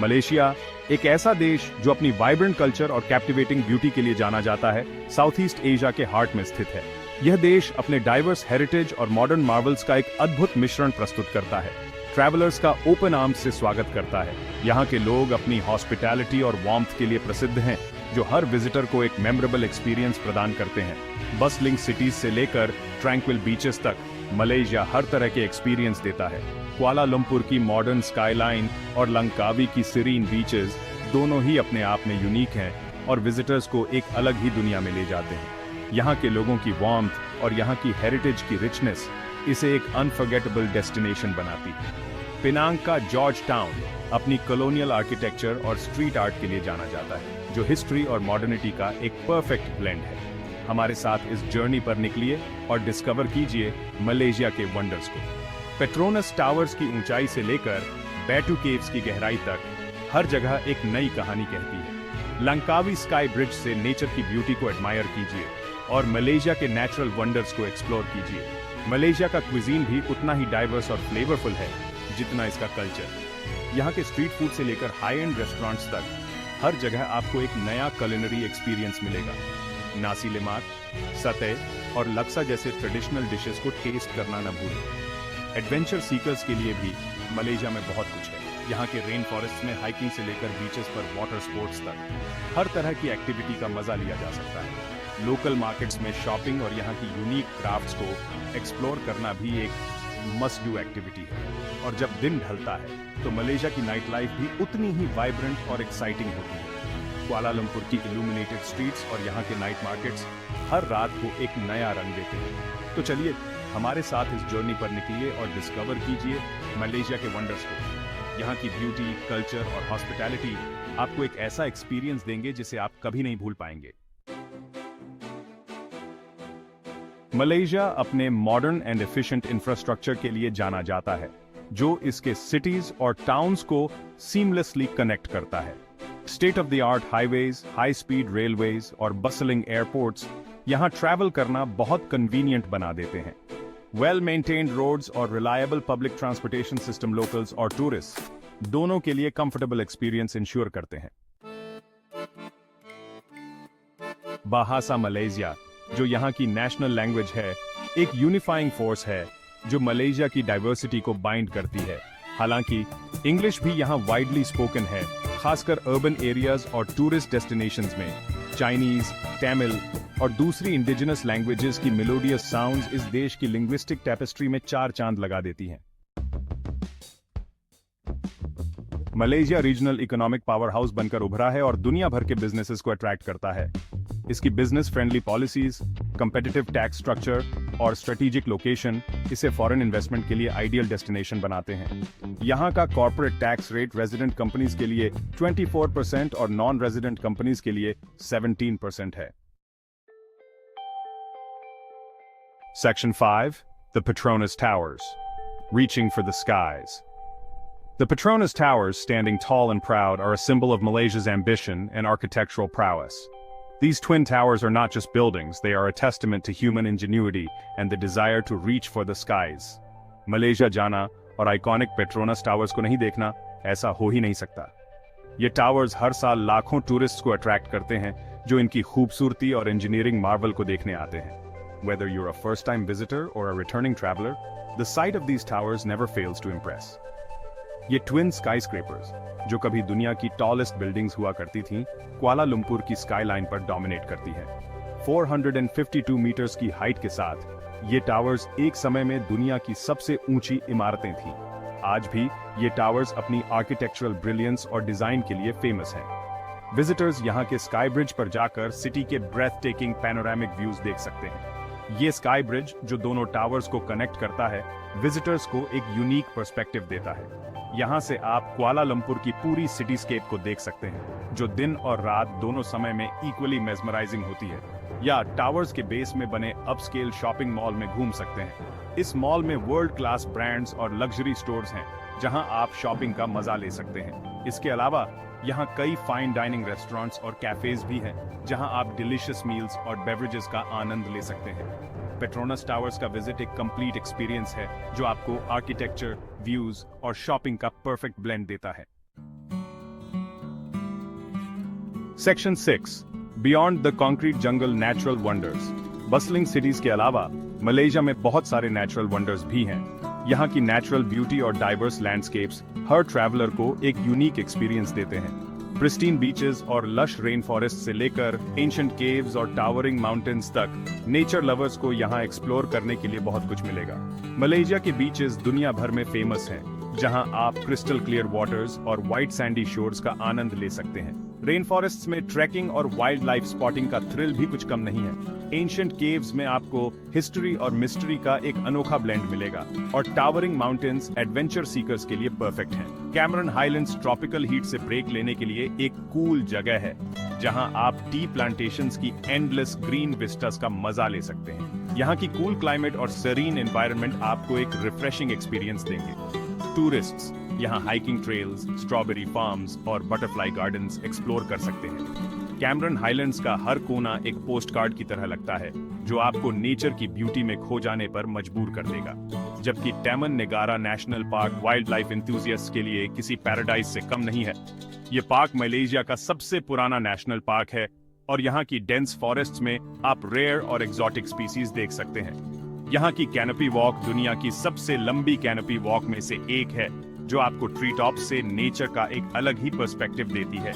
Malaysia एक ऐसा देश जो अपनी वाइब्रेंट कल्चर और कैप्टिवेटिंग ब्यूटी के लिए जाना जाता है, साउथ ईस्ट एशिया के हार्ट में स्थित है। यह देश अपने डाइवर्स हेरिटेज और मॉडर्न मार्वल्स का एक अद्भुत मिश्रण प्रस्तुत करता है। ट्रैवलर्स का ओपन आर्म्स से स्वागत करता है। यहाँ के लोग अपनी हॉस्पिटैलिटी और वार्मथ के लिए प्रसिद्ध हैं, जो हर विजिटर को एक मेमोरेबल एक्सपीरियंस प्रदान करते हैं। बसलिंग सिटीज से लेकर ट्रैंक्विल बीचेस तक मलेशिया हर तरह के एक्सपीरियंस देता है। कुआलालंपुर की मॉडर्न स्काईलाइन और लंकावी की सीरीन बीचेस दोनों ही अपने आप में यूनिक हैं और विजिटर्स को एक अलग ही दुनिया में ले जाते हैं। यहाँ के लोगों की वार्मथ और यहाँ की हेरिटेज की रिचनेस इसे एक अनफॉरगेटेबल डेस्टिनेशन बनाती है। पेनांग का जॉर्ज टाउन अपनी कॉलोनियल आर्किटेक्चर और स्ट्रीट आर्ट के लिए जाना जाता है, जो हिस्ट्री और मॉडर्निटी का एक परफेक्ट ब्लेंड है। हमारे साथ इस जर्नी पर निकलिए और डिस्कवर कीजिए मलेशिया के वंडर्स को। पेट्रोनस टावर्स की ऊंचाई से लेकर बैटू केव्स की गहराई तक हर जगह एक नई कहानी कहती है। लंकावी स्काई ब्रिज से नेचर की ब्यूटी को एडमायर कीजिए और मलेशिया के नेचुरल वंडर्स को एक्सप्लोर कीजिए। मलेशिया का क्विजीन भी उतना ही डाइवर्स और फ्लेवरफुल है जितना इसका कल्चर। यहाँ के स्ट्रीट फूड से लेकर हाई एंड रेस्टोरेंट्स तक हर जगह आपको एक नया कुलिनरी एक्सपीरियंस मिलेगा। नासी लेमाक, सतह और लक्सा जैसे ट्रेडिशनल डिशेस को टेस्ट करना न भूलें। एडवेंचर सीकर्स के लिए भी मलेशिया में बहुत कुछ है। यहाँ के रेन फॉरेस्ट में हाइकिंग से लेकर बीचेस पर वाटर स्पोर्ट्स तक हर तरह की एक्टिविटी का मजा लिया जा सकता है। लोकल मार्केट्स में शॉपिंग और यहाँ की यूनिक क्राफ्ट्स को एक्सप्लोर करना भी एक मस्ट डू एक्टिविटी है। और जब दिन ढलता है तो मलेशिया की नाइट लाइफ भी उतनी ही वाइब्रेंट और एक्साइटिंग होती है। कुआलालंपुर की इल्यूमिनेटेड स्ट्रीट्स और यहाँ के नाइट मार्केट्स हर रात को एक नया रंग देते हैं। तो चलिए हमारे साथ इस जर्नी पर निकलिए और डिस्कवर कीजिए मलेशिया के वंडर्स को। यहाँ की ब्यूटी, कल्चर और हॉस्पिटैलिटी आपको एक ऐसा एक्सपीरियंस देंगे जिसे आप कभी नहीं भूल पाएंगे। मलेशिया अपने मॉडर्न एंड एफिशिएंट इंफ्रास्ट्रक्चर के लिए जाना जाता है, जो इसके सिटीज और टाउन्स को सीमलेसली कनेक्ट करता है। State of the art highways, high speed railways और बसलिंग एयरपोर्ट्स यहाँ ट्रैवल करना बहुत कन्वीनियंट बना देते हैं। वेल मेंटेन्ड रोड्स और reliable public transportation system locals और टूरिस्ट दोनों के लिए कंफर्टेबल एक्सपीरियंस इंश्योर करते हैं। बाहासा मलेशिया, जो यहाँ की नेशनल लैंग्वेज है, एक यूनिफाइंग फोर्स है जो मलेशिया की डाइवर्सिटी को बाइंड करती है। हालांकि इंग्लिश भी यहाँ वाइडली स्पोकन है, खासकर अर्बन एरियाज और टूरिस्ट डेस्टिनेशंस में। चाइनीज, तमिल और दूसरी इंडिजिनस लैंग्वेजेस की मेलोडियस साउंड्स इस देश की लिंग्विस्टिक टैपेस्ट्री में चार चांद लगा देती हैं। Malaysia regional economic power house बनकर उभरा है और दुनिया भर के बिजनेसेस को अट्रैक्ट करता है। इसकी business friendly policies, competitive tax structure और स्ट्रेटेजिक लोकेशन इसे फॉरेन इन्वेस्टमेंट के लिए आइडियल डेस्टिनेशन बनाते हैं। यहाँ का corporate tax rate resident companies के लिए 24% और नॉन रेजिडेंट कंपनीज के लिए 17% है। Section 5, the Petronas Towers. Reaching for the skies. The Petronas Towers, standing tall and proud, are a symbol of Malaysia's ambition and architectural prowess. These twin towers are not just buildings, they are a testament to human ingenuity and the desire to reach for the skies. Malaysia जाना और iconic Petronas towers को नहीं देखना, ऐसा हो ही नहीं सकता। ये टावर्स हर साल लाखों टूरिस्ट्स को अट्रैक्ट करते हैं, जो इनकी खूबसूरती और इंजीनियरिंग मार्वल को देखने आते हैं। Whether you're a first-time visitor or a returning traveler, the sight of these towers never fails to impress. ये ट्विन स्काईस्क्रेपर्स, जो कभी दुनिया की टॉलेस्ट बिल्डिंग्स हुआ करती थीं, कुआलालंपुर की स्काईलाइन पर डोमिनेट करती हैं। 452 मीटर्स की हाइट के साथ ये टावर्स एक समय में दुनिया की सबसे ऊंची इमारतें थीं। आज भी ये टावर्स अपनी आर्किटेक्चरल ब्रिलियंस और डिजाइन के लिए फेमस हैं। विजिटर्स यहाँ के स्काई ब्रिज पर जाकर सिटी के ब्रेथ टेकिंग पैनोरामिक व्यूज देख सकते हैं। ये स्काई ब्रिज, जो दोनों टावर्स को कनेक्ट करता है, विजिटर्स को एक यूनिक पर्सपेक्टिव देता है। यहाँ से आप कुआलालंपुर की पूरी सिटीस्केप को देख सकते हैं, जो दिन और रात दोनों समय में इक्वली मेस्मराइजिंग होती है। या टावर्स के बेस में बने अपस्केल शॉपिंग मॉल में घूम सकते हैं। इस मॉल में वर्ल्ड क्लास ब्रांड्स और लग्जरी स्टोर्स हैं, जहां आप शॉपिंग का मजा ले सकते हैं। इसके अलावा यहाँ कई फाइन डाइनिंग रेस्टोरेंट्स और कैफेज भी हैं, जहां आप डिलीशियस मील्स और बेवरेजेस का आनंद ले सकते हैं। पेट्रोनस टावर्स का विजिट एक कंप्लीट एक्सपीरियंस है, जो आपको आर्किटेक्चर, व्यूज और शॉपिंग का परफेक्ट ब्लेंड देता है। Section 6 beyond the concrete jungle natural wonders. Bustling cities के अलावा मलेशिया में बहुत सारे नेचुरल वंडर्स भी हैं। यहाँ की नेचुरल ब्यूटी और डाइवर्स लैंडस्केप्स हर ट्रैवलर को एक यूनिक एक्सपीरियंस देते हैं। प्रिस्टीन बीचेस और लश रेन फॉरेस्ट से लेकर एंशिएंट केव्स और टावरिंग माउंटेन्स तक नेचर लवर्स को यहाँ एक्सप्लोर करने के लिए बहुत कुछ मिलेगा। मलेशिया के बीचेस दुनिया भर में फेमस हैं, जहां आप क्रिस्टल क्लियर वाटर्स और व्हाइट सैंडी शोर्स का आनंद ले सकते हैं। रेन फॉरेस्ट्स में ट्रैकिंग और वाइल्ड लाइफ स्पॉटिंग का थ्रिल भी कुछ कम नहीं है। एंशिएंट केव्स में आपको हिस्ट्री और मिस्ट्री का एक अनोखा ब्लेंड मिलेगा, और टावरिंग माउंटेन्स एडवेंचर सीकर्स के लिए परफेक्ट हैं। कैमरन हाईलैंड्स ट्रॉपिकल हीट से ब्रेक लेने के लिए एक कूल जगह है, जहां आप टी प्लांटेशंस की एंडलेस ग्रीन विस्टास का मजा ले सकते हैं। यहाँ की कूल क्लाइमेट और सेरीन एनवायरनमेंट आपको एक रिफ्रेशिंग एक्सपीरियंस देंगे। टूरिस्ट्स यहाँ हाइकिंग ट्रेल्स, स्ट्रॉबेरी फार्म्स और बटरफ्लाई गार्डन्स एक्सप्लोर कर सकते हैं। कैमरन हाईलैंड्स का हर कोना एक पोस्टकार्ड की तरह लगता है, जो आपको नेचर की ब्यूटी में खो जाने पर मजबूर कर देगा। जबकि टैमन नेगारा नेशनल पार्क वाइल्ड लाइफ एंथुसियास्ट्स के लिए किसी पैराडाइज से कम नहीं है। ये पार्क मलेशिया का सबसे पुराना नेशनल पार्क है, और यहाँ की डेंस फॉरेस्ट्स में आप रेयर और एक्सोटिक स्पीसीज देख सकते हैं। यहाँ की कैनोपी वॉक दुनिया की सबसे लंबी कैनोपी वॉक में से एक है, जो आपको ट्री टॉप से नेचर का एक अलग ही पर्सपेक्टिव देती है।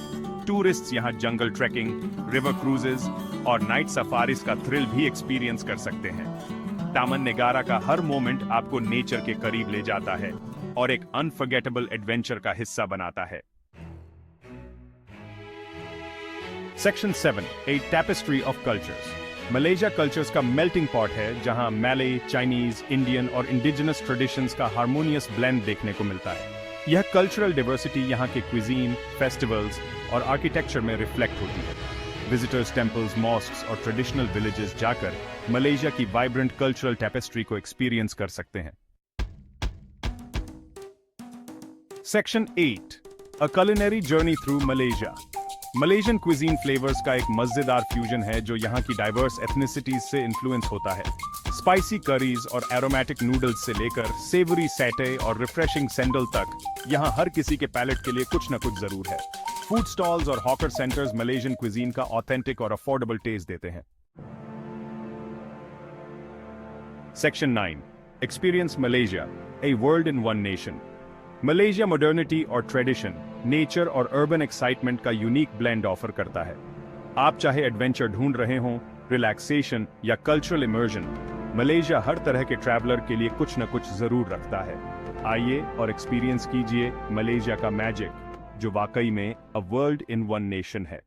टूरिस्ट्स यहाँ जंगल ट्रैकिंग, रिवर क्रूजेस और नाइट सफारीज का थ्रिल भी एक्सपीरियंस कर सकते हैं। टामन नेगारा का हर मोमेंट आपको नेचर के करीब ले जाता है और एक अनफॉरगेटेबल एडवेंचर का हिस्सा बनाता है। Section 7 A tapestry of cultures. Malaysia cultures का मेल्टिंग पॉट है, जहां मैले, चाइनीज, इंडियन और इंडिजिनस ट्रेडिशंस का हार्मोनियस ब्लेंड देखने को मिलता है। यह कल्चरल डाइवर्सिटी यहाँ के क्विजीन, फेस्टिवल्स और आर्किटेक्चर में रिफ्लेक्ट होती है। विजिटर्स टेम्पल्स, मॉस्क्स और ट्रेडिशनल विलेजेस जाकर मलेशिया की वाइब्रेंट कल्चरल टैपेस्ट्री को एक्सपीरियंस कर सकते हैं। Section 8 a culinary journey through Malaysia. Malaysian cuisine flavours का एक मजेदार फ्यूजन है, जो यहाँ की डाइवर्स एथनिसिटीज से इन्फ्लुएंस होता है। स्पाइसी करीज और एरोमेटिक नूडल्स से लेकर सेवरी सैटे और रिफ्रेशिंग सेंडल तक, यहाँ हर किसी के पैलेट के लिए कुछ न कुछ जरूर है। फूड स्टॉल्स और हॉकर सेंटर्स मलेशियन क्विजीन का ऑथेंटिक और अफोर्डेबल टेस्ट देते हैं। Section 9 experience Malaysia, a world in one nation. Malaysia modernity और ट्रेडिशन, नेचर और अर्बन एक्साइटमेंट का यूनिक ब्लेंड ऑफर करता है। आप चाहे एडवेंचर ढूंढ रहे हों, रिलैक्सेशन या कल्चरल इमर्जन, मलेशिया हर तरह के ट्रैवलर के लिए कुछ न कुछ जरूर रखता है। आइए और एक्सपीरियंस कीजिए मलेशिया का मैजिक, जो वाकई में a world in one nation है।